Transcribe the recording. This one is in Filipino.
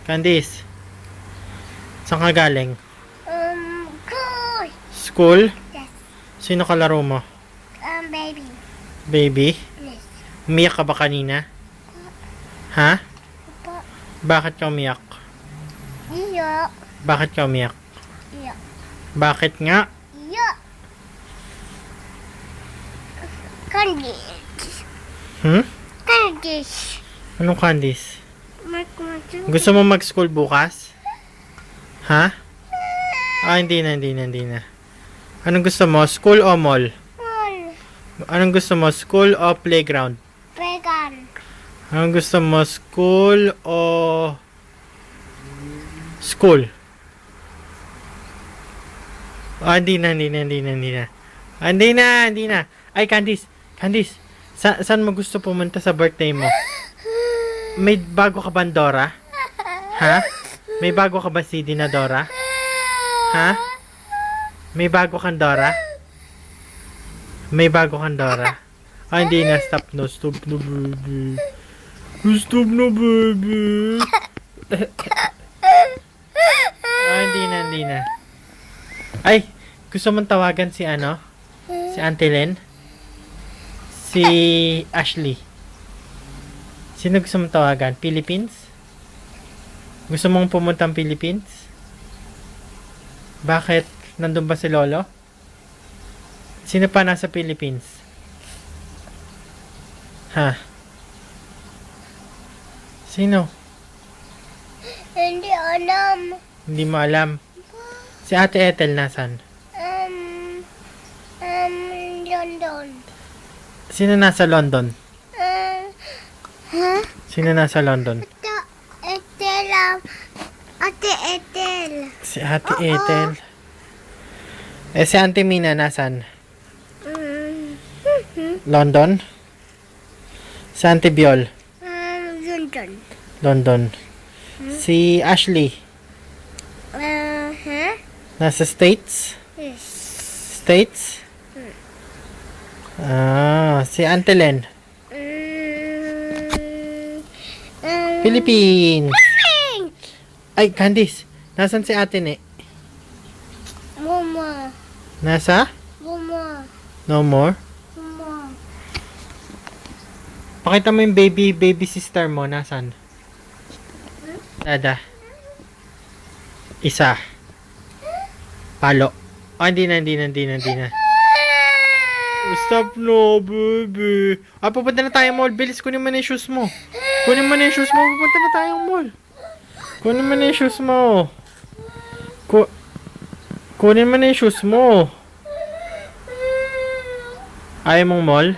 Candice, saan ka galing? Cool. School? Yes. Sino kalaro mo? Baby. Baby? Yes. Umiyak ka ba kanina? Ha? Opo. Bakit ka umiyak? Iyo. Bakit ka umiyak? Iyo. Bakit nga? Iyo. Candice. Candice. Anong Candice? Mag-mag-mag. Gusto mo mag-school bukas? Ha? Hindi na. Anong gusto mo? School o mall? Anong gusto mo? School o playground? Vegan. Anong gusto mo? School o school? Hindi na. Ay, Candice, saan mo gusto pumunta sa birthday mo? May bago ka ba Dora? Ha? May bago ka ba CD na Dora? Ha? May bago kang Dora? May bago kang Dora? Hindi na. Stop na, baby. Stop na, baby. Hindi na. Ay, gusto mong tawagan si ano? Si Auntie Len? Si Ashley? Sino gusto mong tawagan? Philippines? Gusto mong pumunta ng Philippines? Bakit? Nandun ba si Lolo? Sino pa nasa Philippines? Ha? Sino? Hindi alam. Hindi mo alam. Si Ate Ethel nasan? London. Sino nasa London? Huh? Sino nasa London? Ate Ethel. Si Ate Ethel. Si Auntie Mina nasan? London? Si Auntie Biol? London. London. Si Ashley? Huh? Nasa States? Yes. States? Si Auntie Len? Philippines. Ay, Candice. Nasaan si Ate Ne? Mama. Nasa? Mama. No more? Mama. Pakita mo yung baby sister mo. Nasaan? Dada. Isa. Palo. Hindi na. Stop no, baby. Pupunta na tayo mall. Bilis, kunin mo na yung shoes mo. Pupunta na tayong mall. Kunin mo na yung shoes mo. Kunin mo na yung shoes mo. Ayaw mong mall?